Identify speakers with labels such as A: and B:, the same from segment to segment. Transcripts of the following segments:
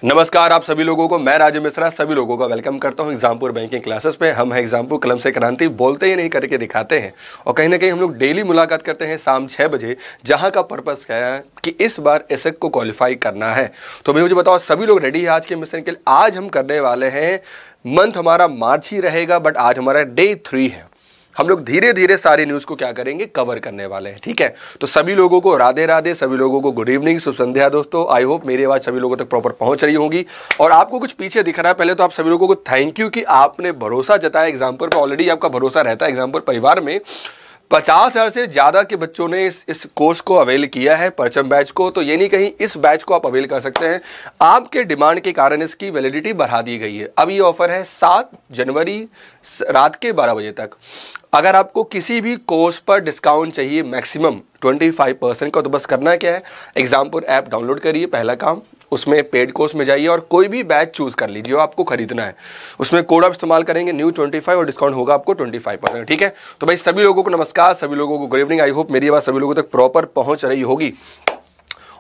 A: नमस्कार आप सभी लोगों को, मैं राजू मिश्रा सभी लोगों का वेलकम करता हूं एग्जामपुर बैंकिंग क्लासेस पे। हम हैं एग्जामपुर कलम से क्रांति, बोलते ही नहीं करके दिखाते हैं। और कहीं ना कहीं हम लोग डेली मुलाकात करते हैं शाम 6 बजे, जहां का पर्पस क्या है कि इस बार एसेक को क्वालिफाई करना है। तो मुझे बताओ सभी लोग रेडी है आज के मिशन के लिए? आज हम करने वाले हैं, मंथ हमारा मार्च ही रहेगा बट आज हमारा डे 3 है। हम लोग धीरे धीरे सारी न्यूज़ को क्या करेंगे, कवर करने वाले हैं। ठीक है, तो सभी लोगों को राधे राधे, सभी लोगों को गुड इवनिंग, शुभ संध्या दोस्तों। आई होप मेरी आवाज़ सभी लोगों तक प्रॉपर पहुंच रही होगी। और आपको कुछ पीछे दिख रहा है, पहले तो आप सभी लोगों को थैंक यू कि आपने भरोसा जताया एग्जाम्पल पर। ऑलरेडी आपका भरोसा रहता है एग्जाम्पल परिवार में। 50,000 से ज़्यादा के बच्चों ने इस कोर्स को अवेल किया है, परचम बैच को। तो ये नहीं कहीं इस बैच को आप अवेल कर सकते हैं। आपके डिमांड के कारण इसकी वैलिडिटी बढ़ा दी गई है। अब ये ऑफर है 7 जनवरी रात के 12 बजे तक। अगर आपको किसी भी कोर्स पर डिस्काउंट चाहिए मैक्सिमम 25% का, तो बस करना क्या है, एग्जामपुर ऐप डाउनलोड करिए, पहला काम। उसमें पेड कोर्स में जाइए और कोई भी बैच चूज कर लीजिए जो आपको खरीदना है। उसमें कोड आप इस्तेमाल करेंगे न्यू 25 और डिस्काउंट होगा आपको 25%। ठीक है, तो भाई सभी लोगों को नमस्कार, सभी लोगों को गुड इवनिंग। आई होप मेरी बात सभी लोगों तक प्रॉपर पहुंच रही होगी।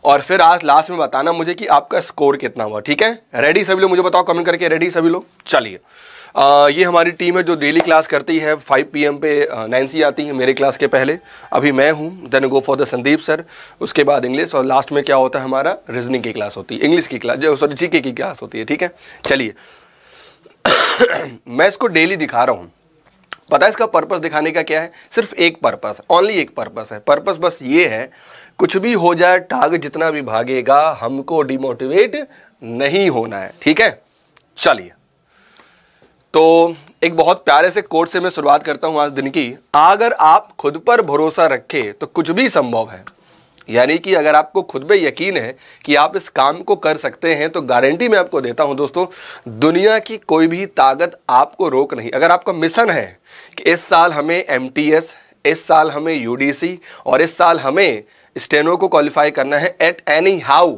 A: और फिर आज लास्ट में बताना मुझे कि आपका स्कोर कितना हुआ। ठीक है, रेडी सभी लोग? मुझे बताओ कमेंट करके, रेडी सभी लोग? चलिए, ये हमारी टीम है जो डेली क्लास करती है। 5 PM पे नैन्सी आती है मेरे क्लास के पहले, अभी मैं हूँ, then go for the Sandeep sir, उसके बाद इंग्लिश, और लास्ट में क्या होता है हमारा रीजनिंग की क्लास होती है, इंग्लिश की क्लास, जो सॉरी जीके की क्लास होती है। ठीक है, चलिए मैं इसको डेली दिखा रहा हूँ। पता है इसका पर्पस दिखाने का क्या है? सिर्फ एक पर्पस, ओनली एक पर्पस है। पर्पस बस ये है, कुछ भी हो जाए, टारगेट जितना भी भागेगा, हमको डिमोटिवेट नहीं होना है। ठीक है, चलिए, तो एक बहुत प्यारे से कोट से मैं शुरुआत करता हूं आज दिन की। अगर आप खुद पर भरोसा रखें तो कुछ भी संभव है। यानी कि अगर आपको खुद पे यकीन है कि आप इस काम को कर सकते हैं, तो गारंटी मैं आपको देता हूं दोस्तों, दुनिया की कोई भी ताकत आपको रोक नहीं। अगर आपका मिशन है कि इस साल हमें MTS, इस साल हमें UDC और इस साल हमें स्टेनो को क्वालिफाई करना है, एट एनी हाउ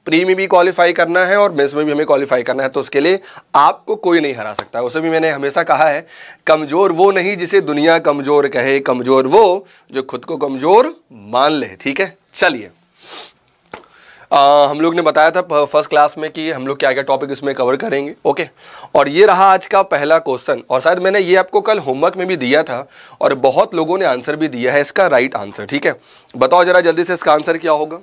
A: प्री में भी क्वालिफाई करना है और मेंस में भी हमें क्वालिफाई करना है, तो उसके लिए आपको कोई नहीं हरा सकता। उसे भी मैंने हमेशा कहा है, कमज़ोर वो नहीं जिसे दुनिया कमज़ोर कहे, कमज़ोर वो जो खुद को कमज़ोर मान ले। ठीक है, चलिए, हम लोग ने बताया था फर्स्ट क्लास में कि हम लोग क्या क्या टॉपिक इसमें कवर करेंगे। ओके, और ये रहा आज का पहला क्वेश्चन, और शायद मैंने ये आपको कल होमवर्क में भी दिया था और बहुत लोगों ने आंसर भी दिया है इसका राइट आंसर। ठीक है, बताओ जरा जल्दी से इसका आंसर क्या होगा।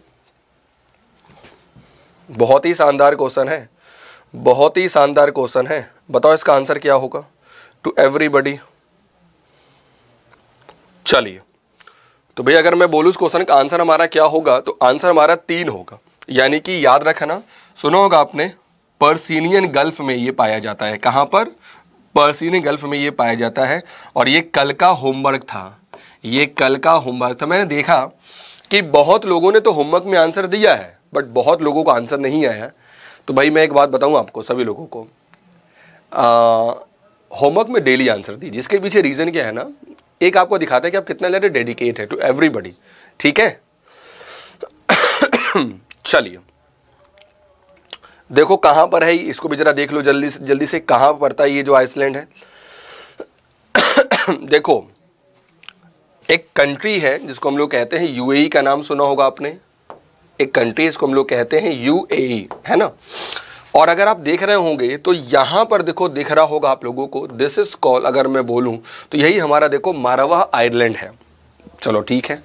A: बहुत ही शानदार क्वेश्चन है, बहुत ही शानदार क्वेश्चन है। बताओ इसका आंसर क्या होगा टू एवरीबडी। चलिए, तो भैया अगर मैं बोलूँ इस क्वेश्चन का आंसर हमारा क्या होगा, तो आंसर हमारा 3 होगा। यानी कि याद रखना, सुना होगा आपने, पर्सियन गल्फ में ये पाया जाता है। कहाँ पर? पर्सियन गल्फ में ये पाया जाता है। और ये कल का होमवर्क था, ये कल का होमवर्क था। मैंने देखा कि बहुत लोगों ने तो होमवर्क में आंसर दिया है बट बहुत लोगों को आंसर नहीं आया। तो भाई मैं एक बात बताऊं आपको सभी लोगों को, होमवर्क में डेली आंसर दीजिए। इसके पीछे रीज़न क्या है ना, एक आपको दिखाता है कि आप कितना ज़्यादा डेडिकेट है टू एवरीबडी। ठीक है, चलिए देखो कहाँ पर है, इसको भी जरा देख लो जल्दी से कहाँ पड़ता है ये जो आइसलैंड है। देखो, एक कंट्री है जिसको हम लोग कहते हैं UAE, का नाम सुना होगा आपने। एक कंट्री इसको हम लोग कहते हैं UAE, है ना। और अगर आप देख रहे होंगे तो यहाँ पर देखो, दिख रहा होगा आप लोगों को, दिस इज कॉल, अगर मैं बोलूँ तो यही हमारा देखो मारवा आइलैंड है। चलो ठीक है,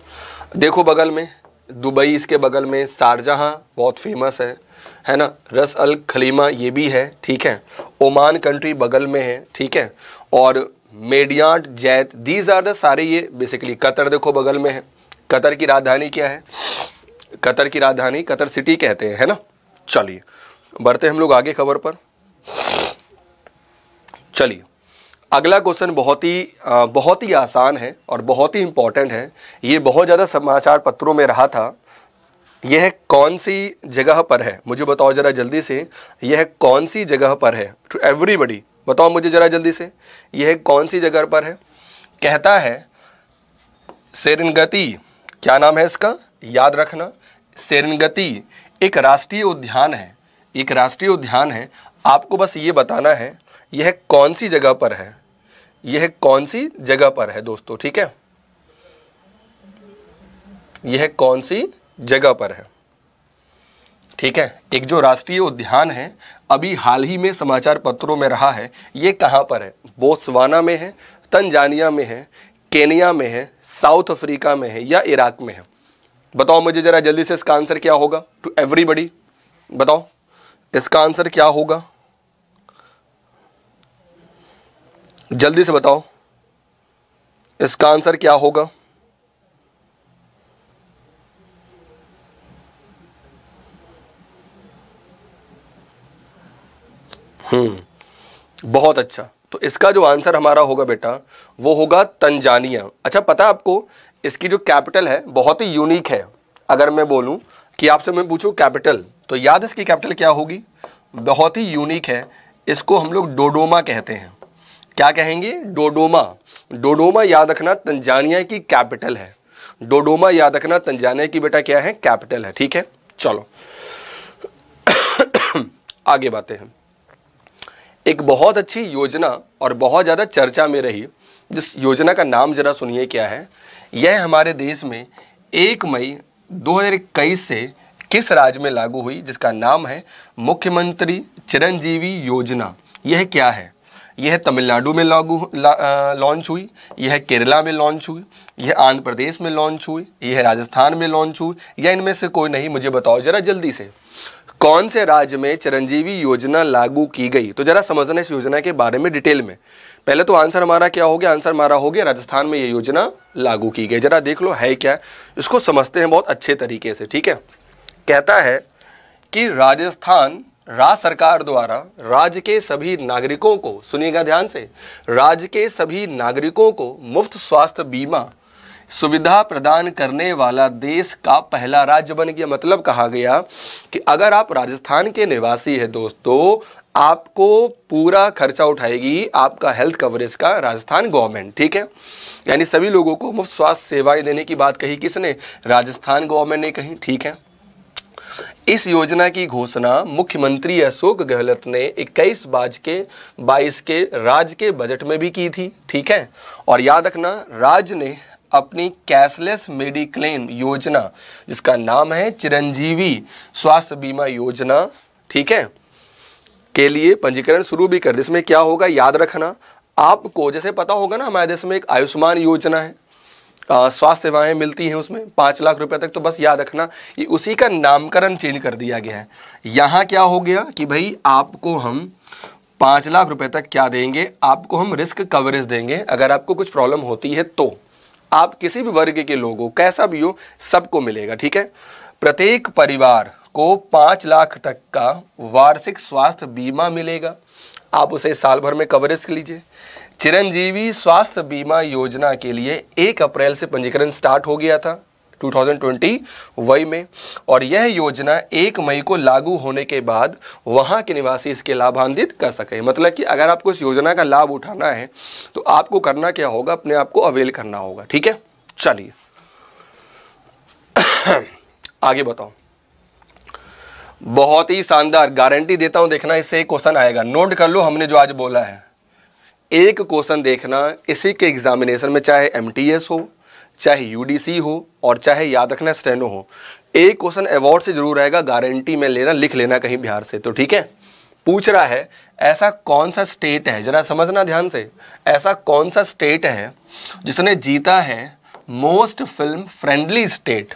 A: देखो बगल में दुबई, इसके बगल में शारजहाँ बहुत फेमस है ना, रस अल खलीमा ये भी है। ठीक है, ओमान कंट्री बगल में है। ठीक है, और मेडियाट, जैत, दीज आर द सारे, ये बेसिकली कतर देखो बगल में है। कतर की राजधानी क्या है? कतर की राजधानी कतर सिटी कहते हैं, है ना। चलिए बढ़ते हम लोग आगे खबर पर। चलिए, अगला क्वेश्चन बहुत ही आसान है और बहुत ही इंपॉर्टेंट है। ये बहुत ज़्यादा समाचार पत्रों में रहा था। यह कौन सी जगह पर है? मुझे बताओ जरा जल्दी से, यह कौन सी जगह पर है? टू एवरीबडी बताओ मुझे जरा जल्दी से, यह कौन सी जगह पर है? कहता है सेरेनगती। क्या नाम है इसका? याद रखना, सेरेनगती एक राष्ट्रीय उद्यान है, एक राष्ट्रीय उद्यान है। आपको बस ये बताना है यह कौन सी जगह पर है, यह कौन सी जगह पर है दोस्तों। ठीक है, यह कौन सी जगह पर है। ठीक है। एक जो राष्ट्रीय उद्यान है अभी हाल ही में समाचार पत्रों में रहा है, ये कहाँ पर है? बोत्सवाना में है, तंजानिया में है, केनिया में है, साउथ अफ्रीका में है या इराक में है? बताओ मुझे जरा जल्दी से इसका आंसर क्या होगा। टू एवरीबडी बताओ इसका आंसर क्या होगा, जल्दी से बताओ इसका आंसर क्या होगा। बहुत अच्छा। तो इसका जो आंसर हमारा होगा बेटा वो होगा तंजानिया। अच्छा, पता है आपको इसकी जो कैपिटल है बहुत ही यूनिक है। अगर मैं बोलूं कि आपसे मैं पूछूं कैपिटल, तो याद इसकी कैपिटल क्या होगी? बहुत ही यूनिक है। इसको हम लोग डोडोमा कहते हैं। क्या कहेंगे? डोडोमा। डोडोमा याद रखना तंजानिया की कैपिटल है। डोडोमा याद रखना तंजानिया की बेटा क्या है? कैपिटल है। ठीक है, चलो आगे बातें हैं। एक बहुत अच्छी योजना और बहुत ज़्यादा चर्चा में रही, जिस योजना का नाम जरा सुनिए क्या है। यह हमारे देश में 1 मई 2021 से किस राज्य में लागू हुई, जिसका नाम है मुख्यमंत्री चिरंजीवी योजना। यह क्या है? यह तमिलनाडु में लॉन्च हुई, यह केरला में लॉन्च हुई, यह आंध्र प्रदेश में लॉन्च हुई, यह राजस्थान में लॉन्च हुई, या इनमें से कोई नहीं? मुझे बताओ जरा जल्दी से, कौन से राज्य में चिरंजीवी योजना लागू की गई? तो जरा समझना इस योजना के बारे में डिटेल में। पहले तो आंसर हमारा क्या हो गया? आंसर हमारा हो गया राजस्थान में ये योजना लागू की गई। जरा देख लो है क्या, इसको समझते हैं बहुत अच्छे तरीके से। ठीक है, कहता है कि राजस्थान राज्य सरकार द्वारा राज्य के सभी नागरिकों को, सुनिएगा ध्यान से, राज्य के सभी नागरिकों को मुफ्त स्वास्थ्य बीमा सुविधा प्रदान करने वाला देश का पहला राज्य बन गया। मतलब कहा गया कि अगर आप राजस्थान के निवासी हैं दोस्तों, आपको पूरा खर्चा उठाएगी आपका हेल्थ कवरेज का राजस्थान गवर्नमेंट। ठीक है, यानी सभी लोगों को मुफ्त स्वास्थ्य सेवाएं देने की बात कही किसने? राजस्थान गवर्नमेंट ने कही। ठीक है, इस योजना की घोषणा मुख्यमंत्री अशोक गहलोत ने 21/22 के राज्य के बजट में भी की थी। ठीक है, और याद रखना राज्य ने अपनी कैशलेस मेडिक्लेम योजना, जिसका नाम है चिरंजीवी स्वास्थ्य बीमा योजना, ठीक है, के लिए पंजीकरण शुरू भी कर दी। इसमें क्या होगा याद रखना आपको, जैसे पता होगा ना हमारे देश में एक आयुष्मान योजना है, स्वास्थ्य सेवाएं मिलती हैं उसमें 5 लाख रुपए तक। तो बस याद रखना ये उसी का नामकरण चेंज कर दिया गया है। यहाँ क्या हो गया कि भाई आपको हम 5 लाख रुपए तक क्या देंगे? आपको हम रिस्क कवरेज देंगे। अगर आपको कुछ प्रॉब्लम होती है तो आप किसी भी वर्ग के लोगों, कैसा भी हो, सबको मिलेगा। ठीक है, प्रत्येक परिवार को 5 लाख तक का वार्षिक स्वास्थ्य बीमा मिलेगा। आप उसे साल भर में कवरेज लीजिए। चिरंजीवी स्वास्थ्य बीमा योजना के लिए 1 अप्रैल से पंजीकरण स्टार्ट हो गया था 2020 में, और यह योजना 1 मई को लागू होने के बाद वहां के निवासी इसके लाभान्वित कर सके। मतलब कि अगर आपको इस योजना का लाभ उठाना है तो आपको करना क्या होगा? अपने आप को अवेल करना होगा। ठीक है, चलिए आगे बताओ। बहुत ही शानदार, गारंटी देता हूं, देखना इससे एक क्वेश्चन आएगा। नोट कर लो हमने जो आज बोला है, एक क्वेश्चन देखना इसी के एग्जामिनेशन में, चाहे MTS हो, चाहे UDC हो, और चाहे याद रखना स्टेनो हो, एक क्वेश्चन अवार्ड से जरूर आएगा। गारंटी में लेना, लिख लेना कहीं बिहार से। तो ठीक है, पूछ रहा है ऐसा कौन सा स्टेट है, जरा समझना ध्यान से, ऐसा कौन सा स्टेट है जिसने जीता है मोस्ट फिल्म फ्रेंडली स्टेट।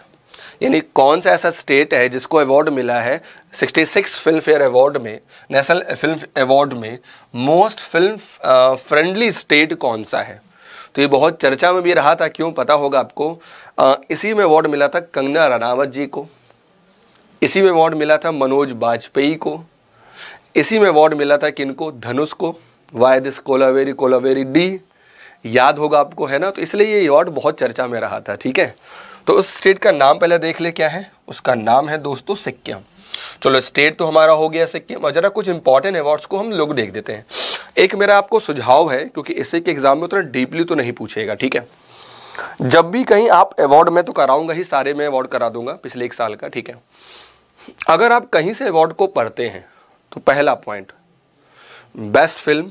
A: यानी कौन सा ऐसा स्टेट है जिसको अवार्ड मिला है 66 फिल्म फेयर अवार्ड में, नेशनल फिल्म अवार्ड में, मोस्ट फिल्म फ्रेंडली स्टेट कौन सा है? तो ये बहुत चर्चा में भी रहा था। क्यों? पता होगा आपको, इसी में अवार्ड मिला था कंगना रनावत जी को, इसी में अवार्ड मिला था मनोज बाजपेयी को, इसी में अवार्ड मिला था किनको? धनुष को। Why this Kolaveri Kolaveri D, याद होगा आपको, है ना? तो इसलिए ये अवार्ड बहुत चर्चा में रहा था। ठीक है, तो उस स्टेट का नाम पहले देख ले क्या है। उसका नाम है दोस्तों सिक्किम। चलो, स्टेट तो हमारा हो गया सिक्किम। और जरा कुछ इंपॉर्टेंट अवार्ड्स को हम लोग देख देते हैं। एक मेरा आपको सुझाव है, क्योंकि इसी के एग्जाम में उतना डीपली तो नहीं पूछेगा। ठीक है, जब भी कहीं आप अवार्ड, में तो कराऊंगा ही, सारे में अवार्ड करा दूंगा पिछले 1 साल का। ठीक है, अगर आप कहीं से अवार्ड को पढ़ते हैं तो पहला पॉइंट, बेस्ट फिल्म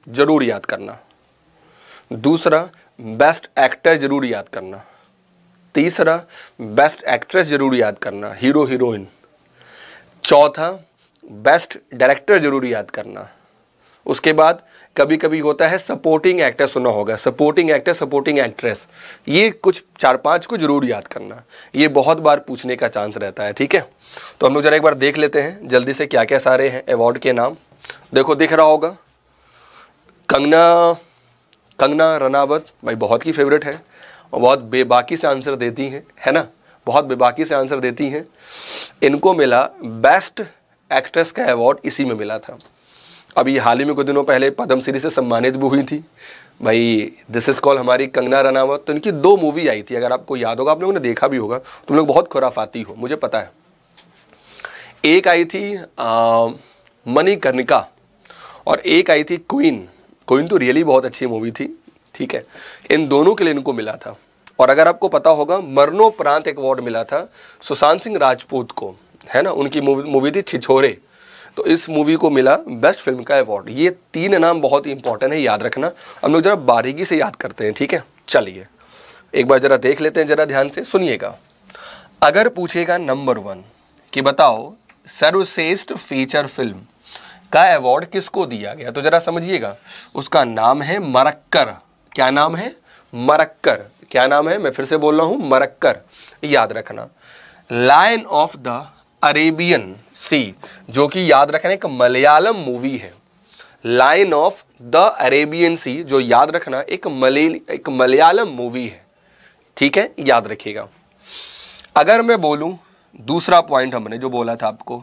A: जरूर याद करना। दूसरा, बेस्ट एक्टर जरूर याद करना। तीसरा, बेस्ट एक्ट्रेस जरूर याद करना, हीरो हीरोइन। चौथा बेस्ट डायरेक्टर जरूर याद करना। उसके बाद कभी कभी होता है सपोर्टिंग एक्टर, सुना होगा सपोर्टिंग एक्टर, सपोर्टिंग एक्ट्रेस, ये कुछ 4-5 को जरूर याद करना, ये बहुत बार पूछने का चांस रहता है। ठीक है, तो हम लोग जरा एक बार देख लेते हैं जल्दी से क्या क्या सारे हैं अवार्ड के नाम। देखो दिख रहा होगा, कंगना रनावत भाई बहुत की फेवरेट है और बहुत बेबाकी से आंसर देती हैं, है ना, बहुत बेबाकी से आंसर देती हैं। इनको मिला बेस्ट एक्ट्रेस का अवार्ड, इसी में मिला था। अभी हाल ही में कुछ दिनों पहले पद्म श्री से सम्मानित भी हुई थी भाई, दिस इज कॉल हमारी कंगना रनावत। तो इनकी 2 मूवी आई थी, अगर आपको याद होगा, आप लोगों ने देखा भी होगा, तुम लोग बहुत खुराफाती हो, मुझे पता है। एक आई थी मणिकर्णिका और एक आई थी क्वीन तो रियली बहुत अच्छी मूवी थी। ठीक है, इन दोनों के लिए इनको मिला था। और अगर आपको पता होगा मरणोपरांत एक अवार्ड मिला था सुशांत सिंह राजपूत को, है ना, उनकी मूवी थी छिछोरे, तो इस मूवी को मिला बेस्ट फिल्म का अवार्ड। ये 3 नाम बहुत ही इंपॉर्टेंट है, याद रखना। हम लोग जरा बारीकी से याद करते हैं। ठीक है, चलिए एक बार जरा देख लेते हैं, जरा ध्यान से सुनिएगा। अगर पूछेगा नंबर 1 कि बताओ सर्वश्रेष्ठ फीचर फिल्म का अवार्ड किसको दिया गया, तो जरा समझिएगा, उसका नाम है मरक्कर। क्या नाम है? मरक्कर। क्या नाम है? मैं फिर से बोल रहा हूं, मरक्कर, याद रखना। लायन ऑफ द अरेबियन सी, जो कि याद रखना एक मलयालम मूवी है। लायन ऑफ द अरेबियन सी, जो याद रखना एक मलयालम मूवी है। ठीक है, याद रखिएगा। अगर मैं बोलूं दूसरा पॉइंट हमने जो बोला था आपको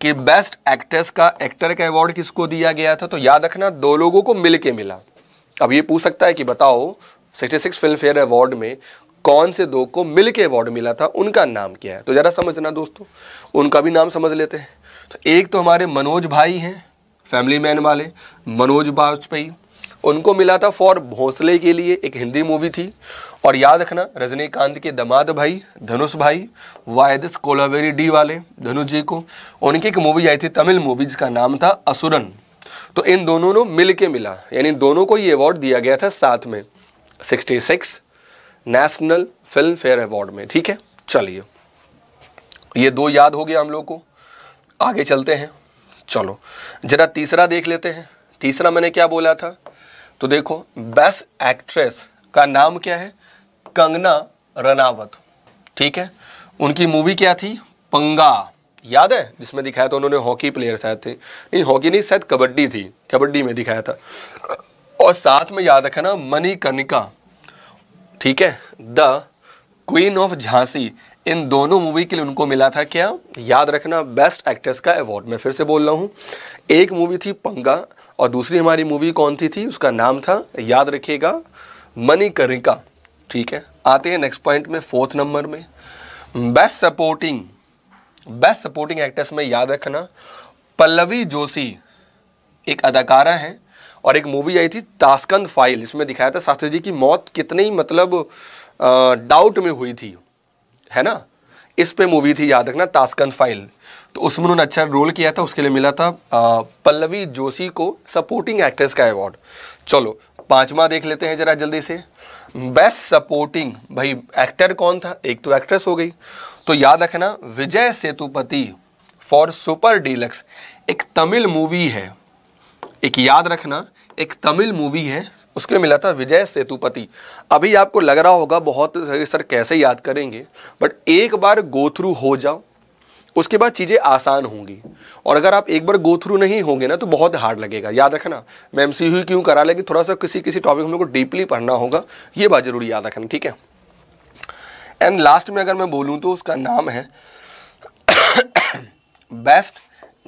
A: कि बेस्ट एक्ट्रेस का एक्टर का अवार्ड किसको दिया गया था, तो याद रखना 2 लोगों को मिलके मिला। अब ये पूछ सकता है कि बताओ 66 फिल्म फेयर अवार्ड में कौन से 2 को मिलके अवार्ड मिला था, उनका नाम क्या है, तो जरा समझना दोस्तों, उनका भी नाम समझ लेते हैं। तो एक तो हमारे मनोज भाई हैं, फैमिली मैन वाले मनोज बाजपेयी, उनको मिला था फॉर भोंसले के लिए, एक हिंदी मूवी थी। और याद रखना रजनीकांत के दामाद भाई धनुष भाई वायदस कोलावेरी डी वाले धनुष जी को, उनकी एक मूवी आई थी तमिल मूवी जिसका नाम था असुरन। तो इन दोनों ने मिल के मिला, यानी दोनों को ये अवार्ड दिया गया था साथ में 66 नेशनल फिल्म फेयर अवार्ड में। ठीक है, चलिए ये 2 याद हो गया हम लोग को, आगे चलते हैं। चलो जरा तीसरा देख लेते हैं। तीसरा मैंने क्या बोला था, तो देखो बेस्ट एक्ट्रेस का नाम क्या है, कंगना रनावत। ठीक है, उनकी मूवी क्या थी, पंगा, याद है, जिसमें दिखाया था उन्होंने हॉकी प्लेयर शायद थे, नहीं हॉकी नहीं शायद कबड्डी थी, कबड्डी में दिखाया था। और साथ में याद रखना मणिकर्णिका, ठीक है, द क्वीन ऑफ झांसी, इन दोनों मूवी के लिए उनको मिला था क्या, याद रखना बेस्ट एक्ट्रेस का अवार्ड। मैं फिर से बोल रहा हूँ, एक मूवी थी पंगा और दूसरी हमारी मूवी कौन थी, उसका नाम था, याद रखिएगा, मणिकर्णिका। ठीक है, आते हैं नेक्स्ट पॉइंट में, 4th नंबर में बेस्ट सपोर्टिंग एक्ट्रेस में याद रखना पल्लवी जोशी एक अदाकारा है और एक मूवी आई थी ताशकंद फाइल, इसमें दिखाया था शास्त्री जी की मौत कितनी मतलब डाउट में हुई थी, है ना, इस पे मूवी थी, याद रखना ताशकंद फाइल। तो उसमें उन्होंने अच्छा रोल किया था, उसके लिए मिला था पल्लवी जोशी को सपोर्टिंग एक्ट्रेस का अवार्ड। चलो 5वां देख लेते हैं जरा जल्दी से। बेस्ट सपोर्टिंग, भाई एक्टर कौन था, एक तो एक्ट्रेस हो गई, तो याद रखना Vijay Sethupathi for super deluxe, एक तमिल मूवी है, एक याद रखना एक तमिल मूवी है, उसके मिला था विजय सेतुपति। अभी आपको लग रहा होगा बहुत सर कैसे याद करेंगे, बट एक बार गो थ्रू हो जाओ, उसके बाद चीज़ें आसान होंगी। और अगर आप एक बार गो थ्रू नहीं होंगे ना तो बहुत हार्ड लगेगा। याद रखना, मैं MCQ क्यों करा, लेकिन थोड़ा सा किसी टॉपिक हम लोग को डीपली पढ़ना होगा, ये बात जरूर याद रखना, ठीक है। एंड लास्ट में अगर मैं बोलूँ तो उसका नाम है बेस्ट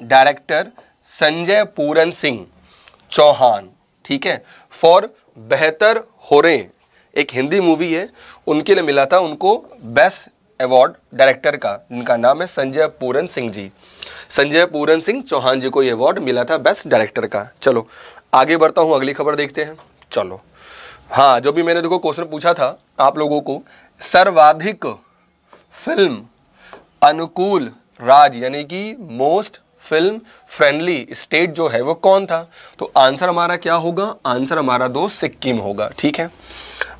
A: डायरेक्टर संजय पूरन सिंह चौहान, ठीक है, फॉर बेहतर हो रहे, एक हिंदी मूवी है, उनके लिए मिला था उनको बेस्ट अवार्ड डायरेक्टर का, जिनका नाम है संजय पूरन सिंह जी। संजय पूरन सिंह चौहान जी को ये अवार्ड मिला था बेस्ट डायरेक्टर का। चलो आगे बढ़ता हूँ, अगली खबर देखते हैं। चलो हाँ, जो भी मैंने देखो क्वेश्चन पूछा था आप लोगों को, सर्वाधिक फिल्म अनुकूल राज्य यानी कि मोस्ट फिल्म फ्रेंडली स्टेट जो है वो कौन था, तो आंसर हमारा क्या होगा, आंसर हमारा दोस्त सिक्किम होगा, ठीक है।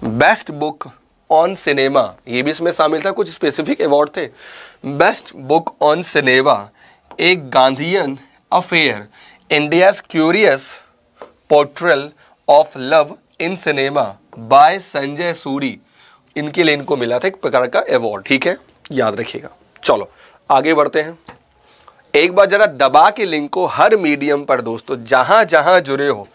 A: बेस्ट बुक ऑन सिनेमा, ये भी इसमें शामिल था, कुछ स्पेसिफिक अवार्ड थे। Best book on cinema a Gandhian affair, India's curious portrayal of love in cinema by Sanjay Suri, इनके लिए इनको मिला था एक प्रकार का अवार्ड। ठीक है, याद रखिएगा। चलो आगे बढ़ते हैं। एक बार जरा दबा के लिंक को हर मीडियम पर दोस्तों जहां जहां जुड़े हो,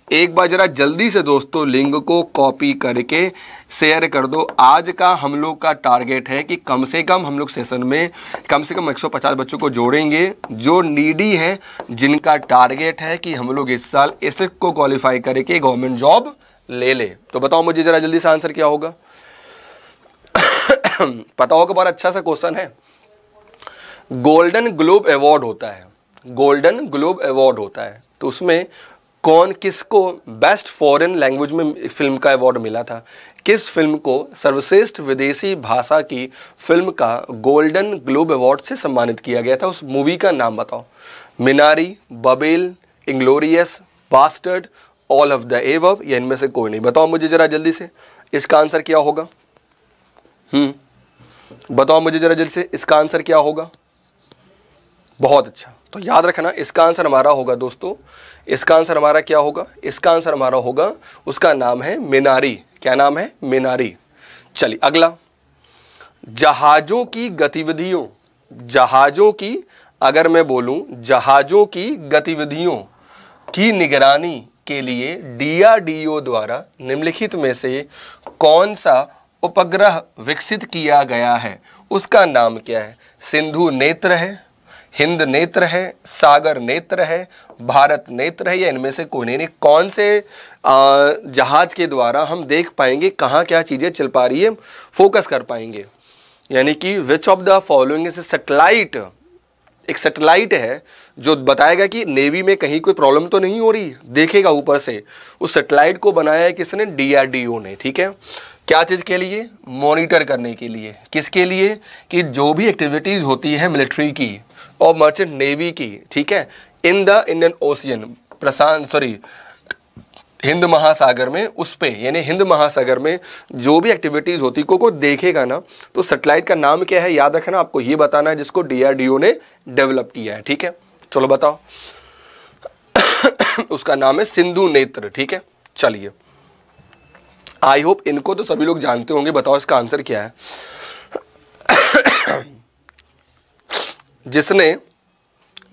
A: एक बार जरा जल्दी से दोस्तों लिंक को कॉपी करके शेयर कर दो। आज का हम लोग का टारगेट है कि कम से कम हम लोग सेशन में कम से कम 150 बच्चों को जोड़ेंगे जो नीडी हैं, जिनका टारगेट है कि हम लोग इस साल एसएक को क्वालिफाई करके गवर्नमेंट जॉब ले ले। तो बताओ मुझे जरा जल्दी से आंसर क्या होगा। पता होगा, बहुत अच्छा सा क्वेश्चन है। गोल्डन ग्लोब अवार्ड होता है, गोल्डन ग्लोब अवार्ड होता है, तो उसमें कौन किसको बेस्ट फॉरेन लैंग्वेज में फिल्म का अवार्ड मिला था, किस फिल्म को सर्वश्रेष्ठ विदेशी भाषा की फिल्म का गोल्डन ग्लोब अवार्ड से सम्मानित किया गया था, उस मूवी का नाम बताओ। Minari, Babel, Inglourious, Basterds, all of the above, या इनमें से कोई नहीं। बताओ मुझे जरा जल्दी से इसका आंसर क्या होगा। बताओ मुझे जरा जल्दी से इसका आंसर क्या होगा। बहुत अच्छा, तो याद रखना इसका आंसर हमारा होगा दोस्तों, इसका आंसर हमारा क्या होगा, इसका आंसर हमारा होगा, उसका नाम है मिनारी। क्या नाम है? मिनारी। चलिए अगला, जहाजों की गतिविधियों, जहाजों की, अगर मैं बोलूं जहाजों की गतिविधियों की निगरानी के लिए डीआरडीओ द्वारा निम्नलिखित में से कौन सा उपग्रह विकसित किया गया है, उसका नाम क्या है? सिंधु नेत्र है, हिंद नेत्र है, सागर नेत्र है, भारत नेत्र है, या इनमें से कोई नहीं। कौन से जहाज के द्वारा हम देख पाएंगे कहाँ क्या चीज़ें चल पा रही है, फोकस कर पाएंगे। यानी कि which of the following is satellite, एक सैटेलाइट है जो बताएगा कि नेवी में कहीं कोई प्रॉब्लम तो नहीं हो रही, देखेगा ऊपर से। उस सैटेलाइट को बनाया है किसने? डीआरडीओ ने। ठीक है, क्या चीज़ के लिए? मॉनिटर करने के लिए। किसके लिए? कि जो भी एक्टिविटीज़ होती है मिलिट्री की और मर्चेंट नेवी की, ठीक है, in the Indian ocean, Hind महासागर में, उस पे यानी हिंद महासागर में जो भी एक्टिविटीज़ होती को देखेगा ना, तो सैटेलाइट का नाम क्या है याद रखना, आपको ये बताना है, जिसको डीआरडीओ ने डेवलप किया है। ठीक है, चलो बताओ। उसका नाम है सिंधु नेत्र। ठीक है, चलिए, आई होप इनको तो सभी लोग जानते होंगे। बताओ इसका आंसर क्या है। जिसने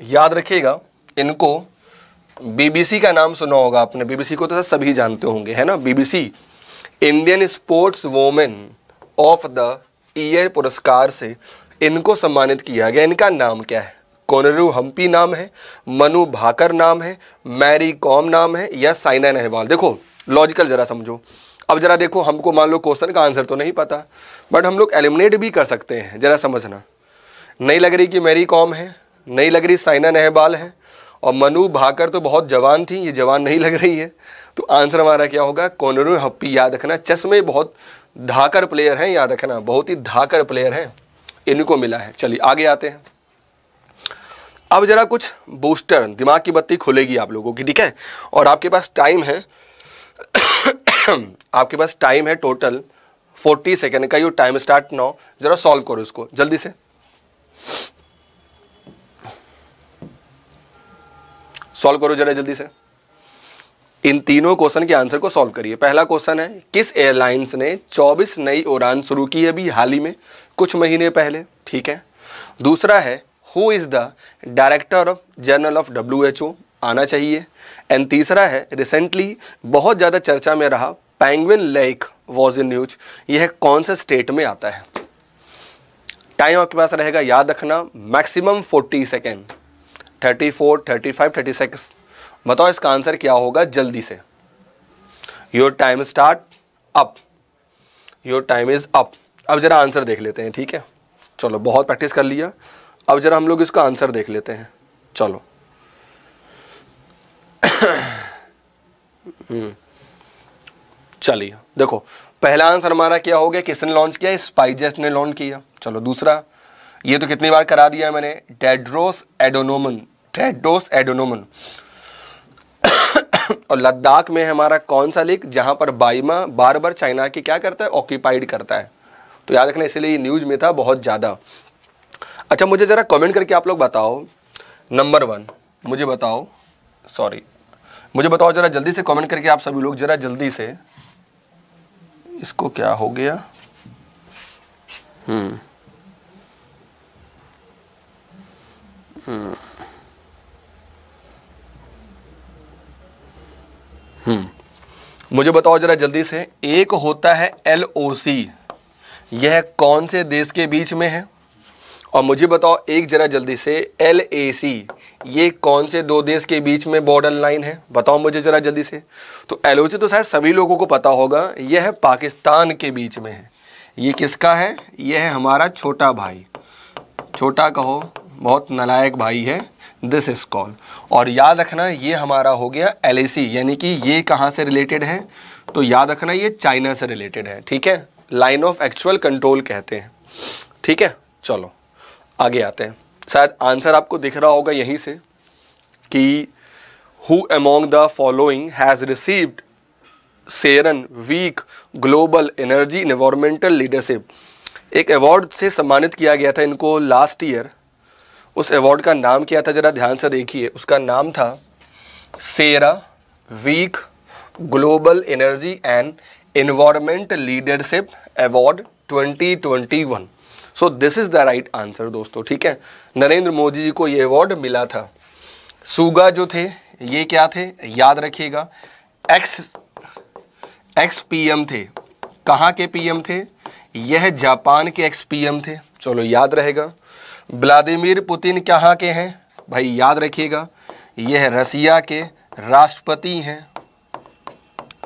A: याद रखिएगा, इनको बीबीसी का नाम सुना होगा आपने, बीबीसी को तो सभी जानते होंगे, है ना। BBC Indian sports women of the year पुरस्कार से इनको सम्मानित किया गया। इनका नाम क्या है? कोनेरू हम्पी नाम है, मनु भाकर नाम है, मैरी कॉम नाम है, या साइना नेहवाल। देखो लॉजिकल जरा समझो। अब जरा देखो, हमको मान लो क्वेश्चन का आंसर तो नहीं पता, बट हम लोग एलिमिनेट भी कर सकते हैं। जरा समझना, नहीं लग रही कि मैरी कॉम है, नहीं लग रही साइना नेहवाल है, और मनु भाकर तो बहुत जवान थी, ये जवान नहीं लग रही है, तो आंसर हमारा क्या होगा? कोनेरू हम्पी। याद रखना, चेस में बहुत धाकर प्लेयर हैं, याद रखना, बहुत ही धाकर प्लेयर हैं, इनको मिला है। चलिए आगे आते हैं। अब जरा कुछ बूस्टर, दिमाग की बत्ती खुलेगी आप लोगों की, ठीक है। और आपके पास टाइम है आपके पास टाइम है टोटल 40 सेकेंड का। You time start now. जरा सॉल्व करो इसको जल्दी से, सॉल्व करो जरा जल्दी से। इन तीनों क्वेश्चन के आंसर को सॉल्व करिए। पहला क्वेश्चन है, किस एयरलाइंस ने 24 नई उड़ान शुरू की अभी हाल ही में, कुछ महीने पहले, ठीक है। दूसरा है, who is the director general of WHO, आना चाहिए। एंड तीसरा है, रिसेंटली बहुत ज़्यादा चर्चा में रहा penguin lake was in news, यह कौन से स्टेट में आता है। टाइम आपके पास रहेगा, याद रखना, मैक्सिमम 40 सेकेंड, 34, 35, 36। बताओ इसका आंसर क्या होगा जल्दी से। Your time start up, your time is up. अब जरा आंसर देख लेते हैं, ठीक है। चलो बहुत प्रैक्टिस कर लिया, अब जरा हम लोग इसका आंसर देख लेते हैं। चलो चलिए देखो, पहला आंसर हमारा क्या हो गया, किसने लॉन्च किया? स्पाइसजेट ने लॉन्च किया। चलो दूसरा, ये तो कितनी बार करा दिया है मैंने, टेड्रोस एडोनोमन, टेड्रोस एडोनोमन। और लद्दाख में हमारा कौन सा लेक, जहां पर बाइमा बार बार चाइना की क्या करता है, ऑक्यूपाइड करता है। तो याद रखना, इसलिए ये न्यूज में था बहुत ज़्यादा। अच्छा मुझे ज़रा कमेंट करके आप लोग बताओ, नंबर 1 मुझे बताओ, मुझे बताओ जरा जल्दी से कमेंट करके आप सभी लोग, जरा जल्दी से, इसको क्या हो गया, मुझे बताओ जरा जल्दी से, एक होता है LOC, यह कौन से देश के बीच में है? और मुझे बताओ एक जरा जल्दी से, LAC, ये कौन से दो देश के बीच में बॉर्डर लाइन है? बताओ मुझे जरा जल्दी से। तो LOC तो शायद सभी लोगों को पता होगा, यह पाकिस्तान के बीच में है। ये किसका है? यह है हमारा छोटा भाई, छोटा कहो, बहुत नालायक भाई है, दिस इज कॉल। और याद रखना ये हमारा हो गया LAC, यानी कि ये कहाँ से रिलेटेड है? तो याद रखना ये चाइना से रिलेटेड है, ठीक है, लाइन ऑफ एक्चुअल कंट्रोल कहते हैं, ठीक है। चलो आगे आते हैं, शायद आंसर आपको दिख रहा होगा यहीं से कि who among the following has received CERAWeek global energy environmental leadership. एक अवार्ड से सम्मानित किया गया था इनको लास्ट ईयर, उस अवार्ड का नाम क्या था? जरा ध्यान से देखिए, उसका नाम था CERA week global energy and environment leadership award 2021। So this is the right answer दोस्तों, ठीक है। नरेंद्र मोदी जी को ये अवार्ड मिला था। सुगा जो थे ये क्या थे? याद रखिएगा, एक्स PM थे। कहाँ के PM थे? यह जापान के एक्स PM थे, चलो याद रहेगा। व्लादिमीर पुतिन कहाँ के हैं? भाई याद रखिएगा, यह रसिया के राष्ट्रपति हैं,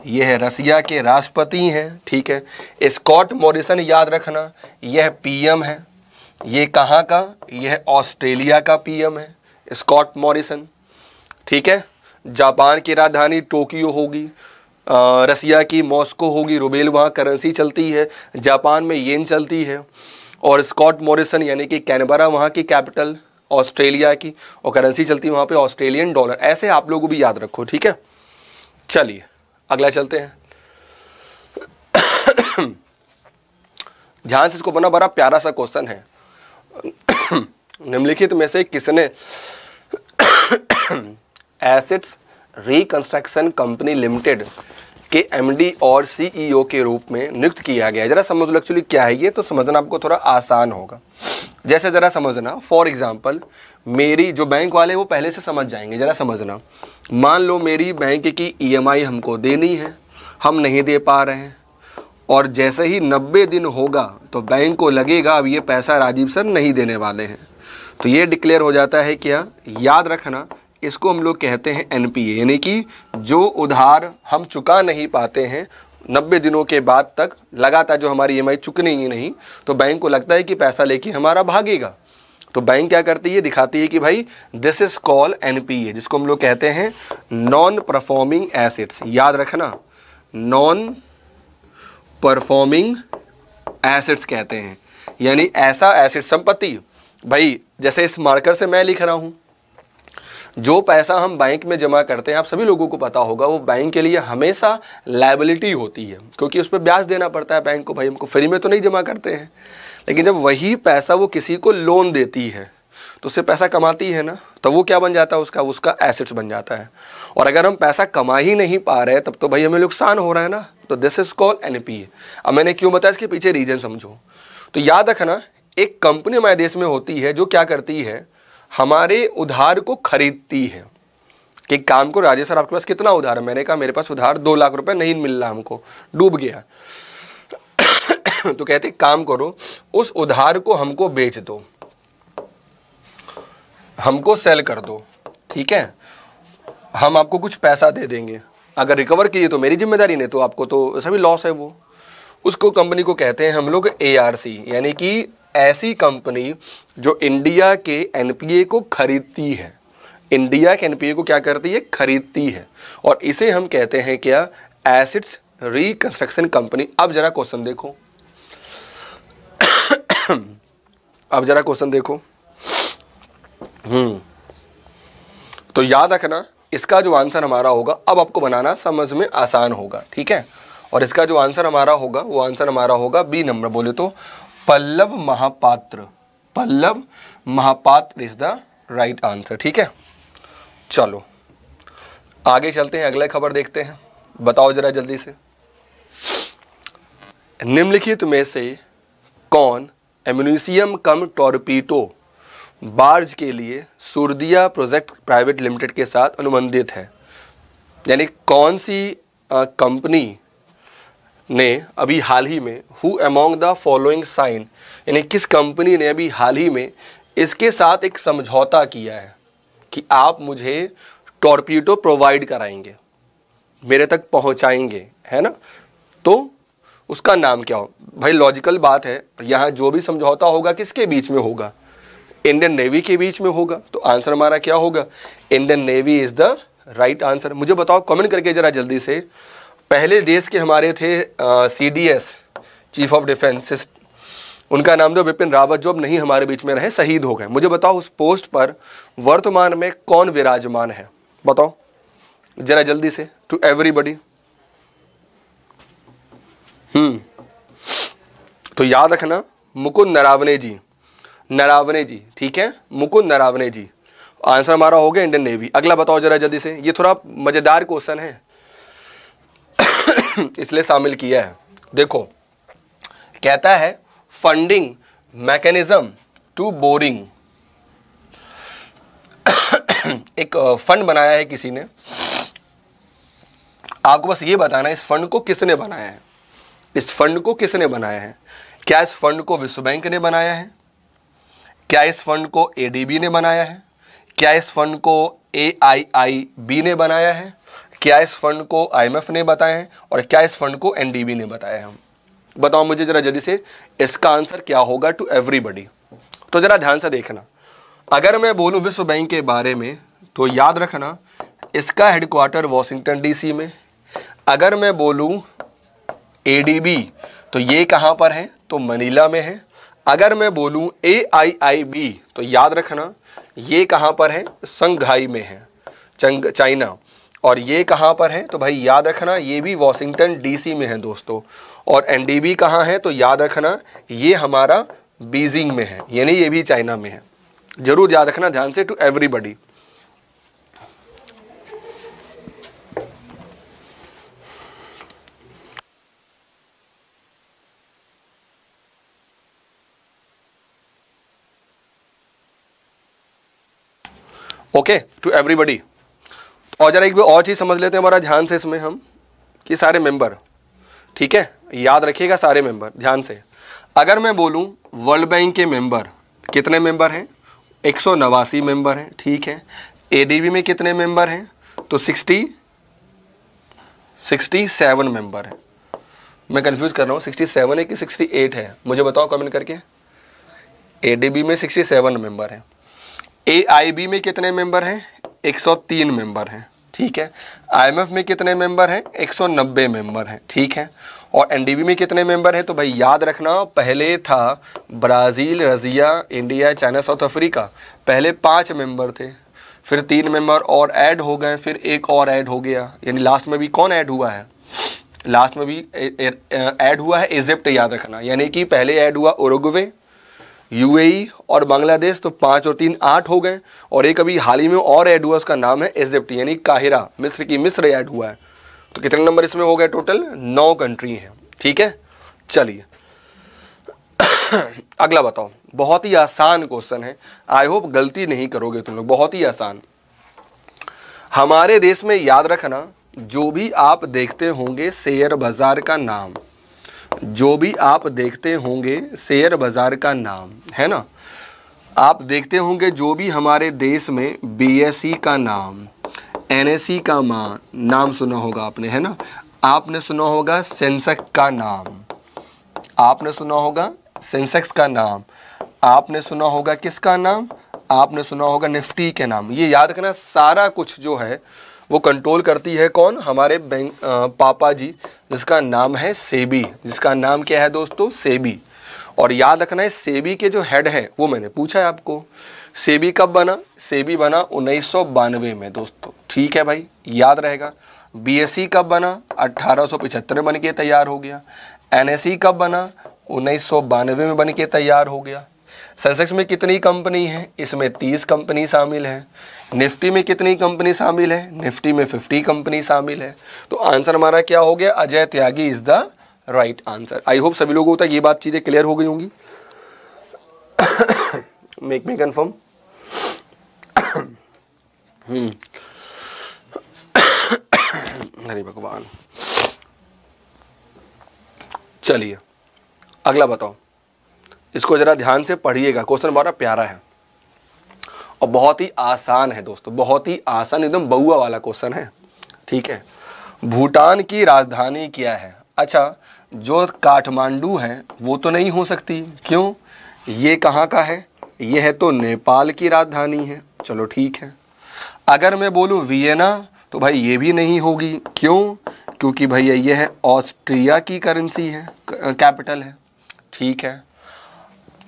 A: यह रसिया के राष्ट्रपति हैं, ठीक है। स्कॉट मॉरिसन याद रखना, यह PM है। ये कहाँ का? यह ऑस्ट्रेलिया का PM है, स्कॉट मॉरिसन, ठीक है। जापान की राजधानी टोक्यो होगी, रसिया की मॉस्को होगी, रूबेल वहाँ करेंसी चलती है, जापान में येन चलती है, और स्कॉट मॉरिसन यानी कि कैनबरा वहाँ की कैपिटल ऑस्ट्रेलिया की, और करेंसी चलती है वहाँ पे ऑस्ट्रेलियन डॉलर। ऐसे आप लोग भी याद रखो, ठीक है। चलिए अगला चलते हैं। ध्यान से इसको बना, बड़ा प्यारा सा क्वेश्चन है। निम्नलिखित में से किसने एसेट्स रिकंस्ट्रक्शन कंपनी लिमिटेड के MD और CEO के रूप में नियुक्त किया गया है? जरा समझ लो एक्चुअली क्या है ये, तो समझना आपको थोड़ा आसान होगा। जैसे जरा समझना, फॉर एग्जांपल मेरी जो बैंक वाले वो पहले से समझ जाएंगे, जरा समझना। मान लो मेरी बैंक की EMI हमको देनी है, हम नहीं दे पा रहे हैं, और जैसे ही 90 दिन होगा तो बैंक को लगेगा अब ये पैसा राजीव सर नहीं देने वाले हैं, तो ये डिक्लेयर हो जाता है क्या? याद रखना, इसको हम लोग कहते हैं NPA, यानी कि जो उधार हम चुका नहीं पाते हैं 90 दिनों के बाद तक लगातार, जो हमारी EMI चुकनी ही नहीं, तो बैंक को लगता है कि पैसा लेके हमारा भागेगा, तो बैंक क्या करती है? दिखाती है कि भाई दिस इज कॉल NPA, जिसको हम लोग कहते हैं नॉन परफॉर्मिंग एसेट्स। याद रखना, नॉन परफॉर्मिंग एसेट्स कहते हैं, यानी ऐसा एसेट, संपत्ति। भाई जैसे इस मार्कर से मैं लिख रहा हूँ, जो पैसा हम बैंक में जमा करते हैं, आप सभी लोगों को पता होगा, वो बैंक के लिए हमेशा लायबिलिटी होती है, क्योंकि उस पर ब्याज देना पड़ता है बैंक को। भाई हमको फ्री में तो नहीं जमा करते हैं, लेकिन जब वही पैसा वो किसी को लोन देती है तो उससे पैसा कमाती है ना, तो वो क्या बन जाता है? उसका एसेट्स बन जाता है। और अगर हम पैसा कमा ही नहीं पा रहे तब तो भाई हमें नुकसान हो रहा है ना, तो दिस इज कॉल्ड NPA। अब मैंने क्यों बताया, इसके पीछे रीजन समझो। तो याद रखना, एक कंपनी हमारे देश में होती है जो क्या करती है? हमारे उधार को खरीदती है। कि काम को, राजेश सर आपके पास कितना उधार है? मैंने कहा मेरे पास उधार 2 लाख रुपए नहीं मिल रहा, हमको डूब गया। तो कहते काम करो, उस उधार को हमको बेच दो, हमको सेल कर दो, ठीक है, हम आपको कुछ पैसा दे देंगे, अगर रिकवर कीजिए तो मेरी जिम्मेदारी, नहीं तो आपको तो सभी लॉस है वो। उसको कंपनी को कहते हैं हम लोग ARC, यानी कि ऐसी कंपनी जो इंडिया के NPA को खरीदती है। इंडिया के NPA को क्या करती है? खरीदती है, और इसे हम कहते हैं क्या? Assets reconstruction company. अब जरा क्वेश्चन देखो, अब जरा क्वेश्चन देखो। तो याद रखना, इसका जो आंसर हमारा होगा, अब आपको बनाना समझ में आसान होगा, ठीक है। और इसका जो आंसर हमारा होगा, वो आंसर हमारा होगा B नंबर। बोले तो Pallav Mahapatra, Pallav Mahapatra is the right answer. ठीक है, चलो आगे चलते हैं, अगला खबर देखते हैं। बताओ जरा जल्दी से, निम्नलिखित में से कौन एम्यूनिशियम कम टॉर्पीडो बार्ज के लिए सुरदिया प्रोजेक्ट प्राइवेट लिमिटेड के साथ अनुबंधित है? यानी कौन सी कंपनी ने अभी हाल ही में, who among the following sign, यानी किस कंपनी ने अभी हाल ही में इसके साथ एक समझौता किया है कि आप मुझे टॉर्पीडो प्रोवाइड कराएंगे, मेरे तक पहुंचाएंगे, है ना? तो उसका नाम क्या हो भाई? लॉजिकल बात है, यहाँ जो भी समझौता होगा किसके बीच में होगा? इंडियन नेवी के बीच में होगा। तो आंसर हमारा क्या होगा? Indian navy is the right answer. मुझे बताओ कमेंट करके जरा जल्दी से, पहले देश के हमारे थे CDS चीफ ऑफ डिफेंस, उनका नाम था बिपिन रावत, जो अब नहीं हमारे बीच में रहे, शहीद हो गए। मुझे बताओ उस पोस्ट पर वर्तमान में कौन विराजमान है? बताओ जरा जल्दी से, टू एवरीबडी। तो याद रखना, मुकुंद नरावने जी, नरावने जी, ठीक है, मुकुंद नरावने जी। आंसर हमारा हो गया इंडियन नेवी। अगला बताओ जरा जल्दी से, ये थोड़ा मजेदार क्वेश्चन है इसलिए शामिल किया है। देखो कहता है फंडिंग मैकेनिज्म टू बोरिंग। एक फंड बनाया है किसी ने, आपको बस ये बताना है इस फंड को किसने बनाया है, इस फंड को किसने बनाया है। क्या इस फंड को विश्व बैंक ने बनाया है? क्या इस फंड को ADB ने बनाया है? क्या इस फंड को AIIB ने बनाया है? क्या इस फंड को IMF ने बताया है? और क्या इस फंड को NDB ने बताया है? बताओ मुझे जरा जल्दी से, इसका आंसर क्या होगा टू एवरीबडी? तो जरा ध्यान से देखना, अगर मैं बोलूं विश्व बैंक के बारे में तो याद रखना इसका हेडक्वार्टर वॉशिंगटन DC में। अगर मैं बोलूं ADB तो ये कहाँ पर है? तो मनीला में है। अगर मैं बोलूं AIIB तो याद रखना ये कहाँ पर है? शंघाई में है, चाइना। और ये कहाँ पर है? तो भाई याद रखना ये भी वॉशिंगटन DC में है दोस्तों। और NDB कहाँ है? तो याद रखना ये हमारा बीजिंग में है, यानी ये भी चाइना में है। जरूर याद रखना ध्यान से, to everybody. Okay, to everybody. और जरा एक बार और चीज़ समझ लेते हैं हमारा ध्यान से इसमें हम, कि सारे मेंबर, ठीक है, याद रखिएगा सारे मेंबर ध्यान से। अगर मैं बोलूं वर्ल्ड बैंक के मेंबर कितने मेंबर हैं? 189 मेंबर हैं, ठीक है। ADB में कितने मेंबर हैं? तो 67 मेंबर हैं। मैं कंफ्यूज कर रहा हूँ, 67 है कि 68 है? मुझे बताओ कमेंट करके। ADB में 67 मेंबर हैं। AIB में कितने मेंबर हैं? 103 मेंबर हैं, ठीक है। IMF में कितने मेंबर हैं? 190 मेंबर हैं, ठीक है। और NDB में कितने मेंबर हैं? तो भाई याद रखना पहले था Brazil, Razia, India, China, south Africa, पहले 5 मेंबर थे, फिर 3 मेंबर और ऐड हो गए, फिर एक और ऐड हो गया, यानी लास्ट में भी कौन ऐड हुआ है? लास्ट में भी ऐड हुआ है इजिप्ट, याद रखना। यानी कि पहले ऐड हुआ उरुग्वे, UAE और बांग्लादेश, तो 5 और 3 8 हो गए। और एक अभी हाल ही में और ऐड हुआ, उसका नाम है इजिप्ट, यानी काहिरा, मिस्र की मिस्र ऐड हुआ है। तो कितने नंबर इसमें हो गए? टोटल 9 कंट्री हैं, ठीक है। चलिए अगला बताओ, बहुत ही आसान क्वेश्चन है, आई होप गलती नहीं करोगे तुम लोग, बहुत ही आसान। हमारे देश में याद रखना जो भी आप देखते होंगे शेयर बाजार का नाम, जो भी आप देखते होंगे शेयर बाजार का नाम, है ना, आप देखते होंगे जो भी हमारे देश में BSE का नाम, NSE का नाम सुना होगा आपने, है ना। आपने सुना होगा सेंसेक्स का नाम, आपने सुना होगा सेंसेक्स का नाम, आपने सुना होगा किसका नाम? आपने सुना होगा निफ्टी के नाम। ये याद रखना सारा कुछ जो है वो कंट्रोल करती है कौन? हमारे बैंक पापा जी, जिसका नाम है सेबी। जिसका नाम क्या है दोस्तों? सेबी। और याद रखना है सेबी के जो हेड है वो मैंने पूछा है आपको, सेबी कब बना? सेबी बना 1992 में दोस्तों, ठीक है भाई, याद रहेगा। BSE कब बना? 1875 बन के तैयार हो गया। NSE कब बना? 1992 में बन के तैयार हो गया। सेंसेक्स में कितनी कंपनी है, इसमें 30 कंपनी शामिल है। निफ्टी में कितनी कंपनी शामिल है, निफ्टी में 50 कंपनी शामिल है। तो आंसर हमारा क्या हो गया, Ajay Tyagi is the right answer. I hope सभी लोगों तक ये बात चीज़ें क्लियर हो गई होंगी। Make me confirm. हरे भगवान। चलिए अगला बताओ, इसको जरा ध्यान से पढ़िएगा, क्वेश्चन बड़ा प्यारा है और बहुत ही आसान है दोस्तों, बहुत ही आसान, एकदम बउआ वाला क्वेश्चन है। ठीक है, भूटान की राजधानी क्या है? अच्छा, जो काठमांडू है वो तो नहीं हो सकती, क्यों? ये कहाँ का है? ये है तो नेपाल की राजधानी है। चलो ठीक है। अगर मैं बोलूँ वियना तो भाई ये भी नहीं होगी, क्यों? क्योंकि भैया ये है ऑस्ट्रिया की करेंसी है, कैपिटल है। ठीक है।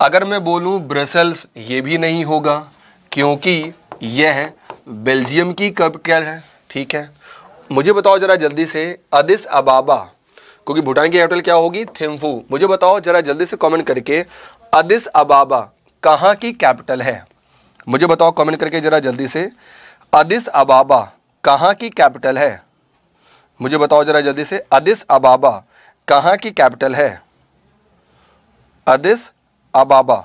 A: अगर मैं बोलूँ ब्रसेल्स, ये भी नहीं होगा, क्योंकि यह है बेल्जियम की कैपिटल है। ठीक है। मुझे बताओ जरा जल्दी से अदिस अबाबा, क्योंकि भूटान की कैपिटल क्या होगी? थिम्फू। मुझे बताओ जरा जल्दी से कमेंट करके अदिस अबाबा कहाँ की कैपिटल है? मुझे बताओ कमेंट करके जरा जल्दी से, अदिस अबाबा कहाँ की कैपिटल है? मुझे बताओ जरा जल्दी से, अदिस अबाबा कहाँ की कैपिटल है? अदिस अबाबा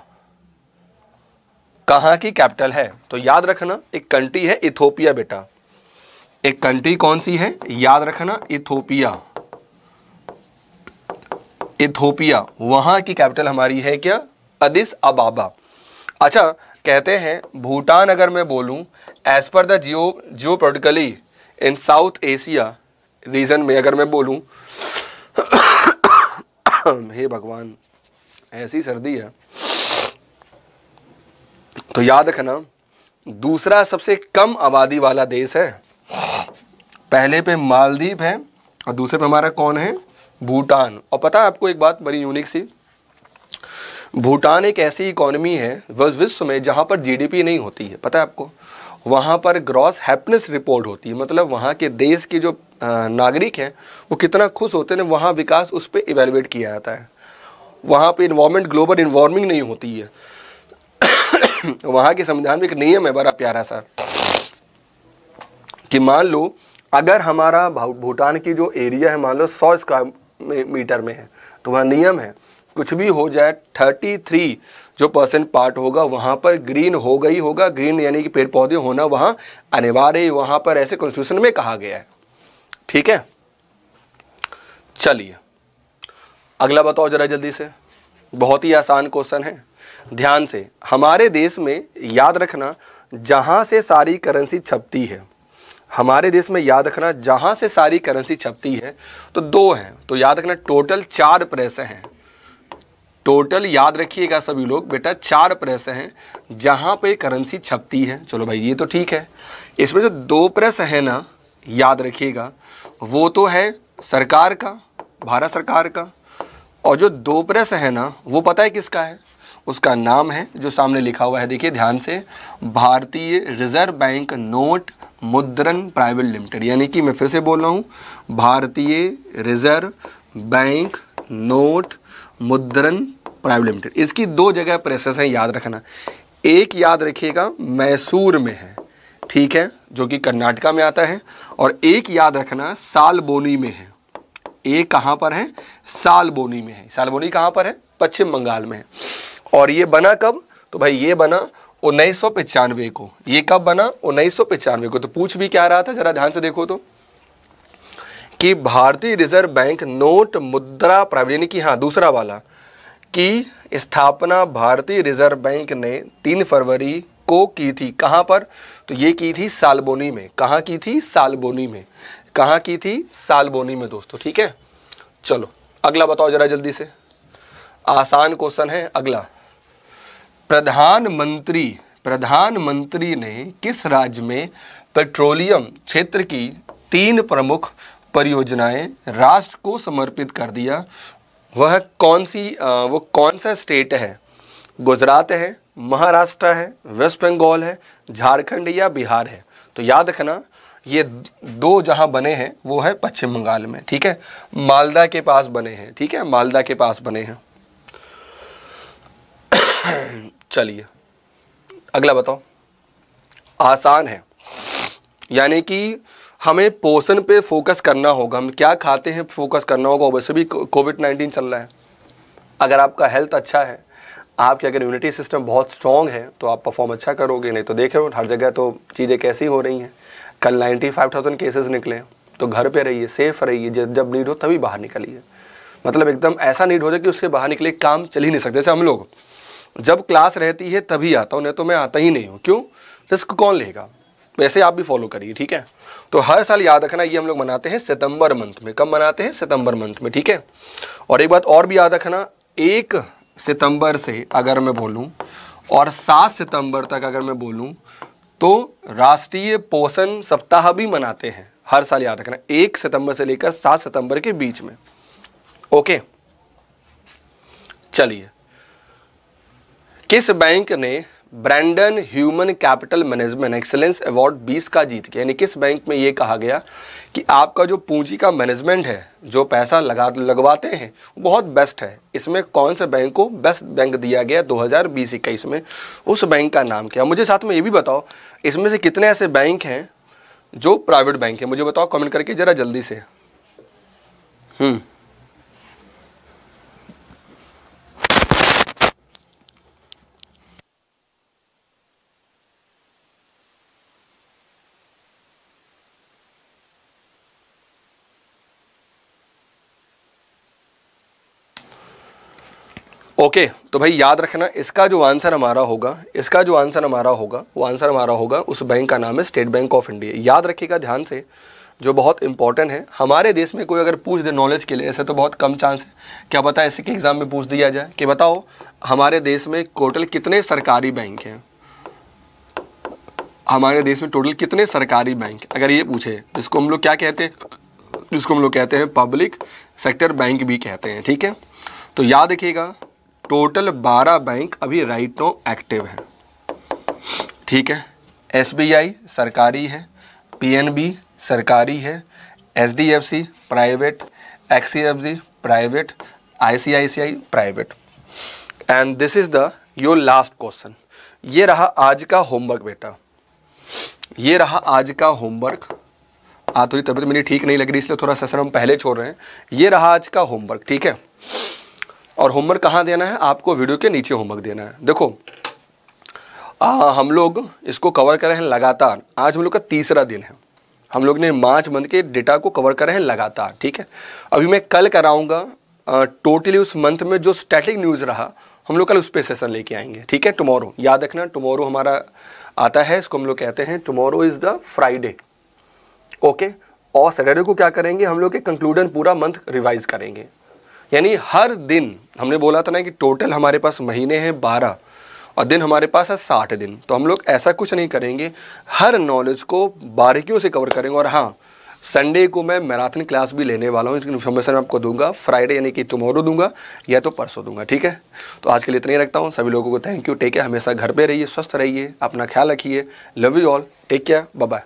A: कहाँ की कैपिटल है? तो याद रखना एक कंट्री है इथोपिया बेटा। एक कंट्री कौन सी है? याद रखना इथोपिया। इथोपिया, वहां की कैपिटल हमारी है क्या? Addis Ababa. अच्छा, कहते हैं भूटान अगर मैं बोलूं as per the geopolitically in South Asia region में, अगर मैं बोलूं हे भगवान ऐसी सर्दी है, तो याद रखना दूसरा सबसे कम आबादी वाला देश है। पहले पे मालदीव है और दूसरे पे हमारा कौन है? भूटान। और पता है आपको एक बात बड़ी यूनिक सी, भूटान एक ऐसी इकोनॉमी है विश्व में जहाँ पर जीडीपी नहीं होती है। पता है आपको? वहाँ पर ग्रॉस हैप्पीनेस रिपोर्ट होती है, मतलब वहाँ के देश के जो नागरिक हैं वो कितना खुश होते हैं, वहाँ विकास उस पर इवेलुएट किया जाता है। वहाँ पे इन्वायरमेंट, ग्लोबल इन्वार्मिंग नहीं होती है। वहाँ के संविधान में एक नियम है बड़ा प्यारा सा, कि मान लो अगर हमारा भूटान की जो एरिया है मान लो 100 स्क्वायर मीटर में है, तो वहाँ नियम है कुछ भी हो जाए 33 जो % पार्ट होगा वहाँ पर ग्रीन होगा ही होगा। ग्रीन यानी कि पेड़ पौधे होना वहाँ अनिवार्य, वहाँ पर ऐसे कॉन्स्टिट्यूशन में कहा गया है। ठीक है, चलिए अगला बताओ जरा जल्दी से, बहुत ही आसान क्वेश्चन है, ध्यान से। हमारे देश में याद रखना जहाँ से सारी करेंसी छपती है, हमारे देश में याद रखना जहाँ से सारी करेंसी छपती है, तो 2 हैं। तो याद रखना टोटल 4 प्रेस हैं। टोटल याद रखिएगा सभी लोग बेटा, 4 प्रेस हैं जहाँ पे करेंसी छपती है। चलो भाई ये तो ठीक है। इसमें जो 2 प्रेस है ना, याद रखिएगा वो तो है सरकार का, भारत सरकार का, और जो 2 प्रेस है ना वो पता है किसका है? उसका नाम है जो सामने लिखा हुआ है, देखिए ध्यान से, भारतीय रिजर्व बैंक नोट मुद्रण प्राइवेट लिमिटेड। यानी कि मैं फिर से बोल रहा हूँ, भारतीय रिजर्व बैंक नोट मुद्रण प्राइवेट लिमिटेड। इसकी 2 जगह प्रेसेस हैं, याद रखना। एक याद रखिएगा मैसूर में है, ठीक है, जो कि कर्नाटका में आता है, और एक याद रखना सालबोनी में है। एक कहाँ पर है? सालबोनी में है। सालबोनी कहाँ पर है? पश्चिम बंगाल में है। और ये बना कब? तो भाई ये बना 1995 को। ये कब बना? 1995 को। तो पूछ भी क्या रहा था, जरा ध्यान से देखो तो, कि भारतीय रिजर्व बैंक नोट मुद्रा प्राइवेट, यानी कि हाँ दूसरा वाला, की स्थापना भारतीय रिजर्व बैंक ने 3 फरवरी को की थी। कहाँ पर? तो ये की थी सालबोनी में। कहाँ की थी? सालबोनी में। कहाँ की थी? सालबोनी में दोस्तों। ठीक है, चलो अगला बताओ जरा जल्दी से, आसान क्वेश्चन है अगला। प्रधानमंत्री ने किस राज्य में पेट्रोलियम क्षेत्र की 3 प्रमुख परियोजनाएं राष्ट्र को समर्पित कर दिया? वह कौन सा स्टेट है? गुजरात है, महाराष्ट्र है, वेस्ट बंगाल है, झारखंड या बिहार है? तो याद रखना ये 2 जहां बने हैं वो है पश्चिम बंगाल में। ठीक है, मालदा के पास बने हैं। ठीक है, मालदा के पास बने हैं। चलिए अगला बताओ। आसान है, यानी कि हमें पोषण पे फोकस करना होगा, हम क्या खाते हैं फोकस करना होगा। वैसे भी कोविड-19 चल रहा है, अगर आपका हेल्थ अच्छा है, आपके अगर इम्यूनिटी सिस्टम बहुत स्ट्रॉन्ग है तो आप परफॉर्म अच्छा करोगे। नहीं तो देख रहे हो हर जगह तो चीज़ें कैसी हो रही हैं। कल 95,000 केसेस निकले, तो घर पे रहिए, सेफ रहिए, जब नीड हो तभी बाहर निकलिए। मतलब एकदम ऐसा नीड हो जाए कि उसके बाहर निकले काम चल ही नहीं सकते। जैसे हम लोग जब क्लास रहती है तभी आता हूँ, नहीं तो मैं आता ही नहीं हूँ। क्यों? रिस्क कौन लेगा? वैसे आप भी फॉलो करिए, ठीक है। तो हर साल याद रखना, ये हम लोग मनाते हैं सितंबर मंथ में। कब मनाते हैं? सितंबर मंथ में, ठीक है। और एक बात और भी याद रखना, 1 सितंबर से अगर मैं बोलूं और 7 सितंबर तक अगर मैं बोलूं तो राष्ट्रीय पोषण सप्ताह भी मनाते हैं। हर साल याद रखना, 1 सितंबर से लेकर 7 सितंबर के बीच में। ओके, चलिए। किस बैंक ने Brandon human capital management excellence award 20 का जीत गया? यानी किस बैंक में ये कहा गया कि आपका जो पूंजी का मैनेजमेंट है, जो पैसा लगवाते हैं, वो बहुत बेस्ट है। इसमें कौन से बैंक को बेस्ट बैंक दिया गया 2020-21 में? उस बैंक का नाम क्या? मुझे साथ में ये भी बताओ, इसमें से कितने ऐसे बैंक हैं जो प्राइवेट बैंक हैं? मुझे बताओ कमेंट करके ज़रा जल्दी से। ओके, तो भाई याद रखना, इसका जो आंसर हमारा होगा, वो आंसर हमारा होगा, उस बैंक का नाम है स्टेट बैंक ऑफ इंडिया। याद रखिएगा ध्यान से, जो बहुत इंपॉर्टेंट है। हमारे देश में कोई अगर पूछ दे नॉलेज के लिए, ऐसे तो बहुत कम चांस है, क्या पता ऐसे के एग्जाम में पूछ दिया जाए कि बताओ हमारे देश में टोटल कितने सरकारी बैंक हैं? हमारे देश में टोटल कितने सरकारी बैंक? अगर ये पूछे, जिसको हम लोग क्या कहते हैं, जिसको हम लोग कहते हैं पब्लिक सेक्टर बैंक भी कहते हैं, ठीक है। तो याद रखिएगा, टोटल 12 बैंक अभी राइट नाउ एक्टिव है, ठीक है। SBI सरकारी है, PNB सरकारी है, SDFC private, XCFC private, ICICI private. And this is the your last question. ये रहा आज का होमवर्क बेटा, ये रहा आज का होमवर्क। थोड़ी तबीयत मेरी ठीक नहीं लग रही, इसलिए थोड़ा सेशन हम पहले छोड़ रहे हैं। ये रहा आज का होमवर्क, ठीक है। और होमवर्क कहाँ देना है? आपको वीडियो के नीचे होमवर्क देना है। देखो हम लोग इसको कवर कर रहे हैं लगातार, आज हम लोग का 3रा दिन है। हम लोग ने मार्च मंथ के डेटा को कवर कर रहे हैं लगातार, ठीक है। अभी मैं कल कराऊंगा टोटली उस मंथ में जो स्टैटिक न्यूज़ रहा, हम लोग कल उस पर सेशन लेके आएंगे, ठीक है। टुमारो याद रखना, टुमारो हमारा आता है, इसको हम लोग कहते हैं tomorrow is the Friday, okay. और सैटरडे को क्या करेंगे? हम लोग के कंक्लूजन पूरा मंथ रिवाइज करेंगे। यानी हर दिन, हमने बोला था ना कि टोटल हमारे पास महीने हैं 12 और दिन हमारे पास है 60 दिन। तो हम लोग ऐसा कुछ नहीं करेंगे, हर नॉलेज को बारीकियों से कवर करेंगे। और हाँ, संडे को मैं मैराथन क्लास भी लेने वाला हूँ, इसकी इन्फॉर्मेशन आपको दूंगा फ्राइडे यानी कि टुमारो दूंगा या तो परसों दूंगा, ठीक है। तो आज के लिए इतना ही रखता हूँ। सभी लोगों को थैंक यू, टेक केयर, हमेशा घर पे रहिए, स्वस्थ रहिए, अपना ख्याल रखिए। Love you all, take care, bye bye.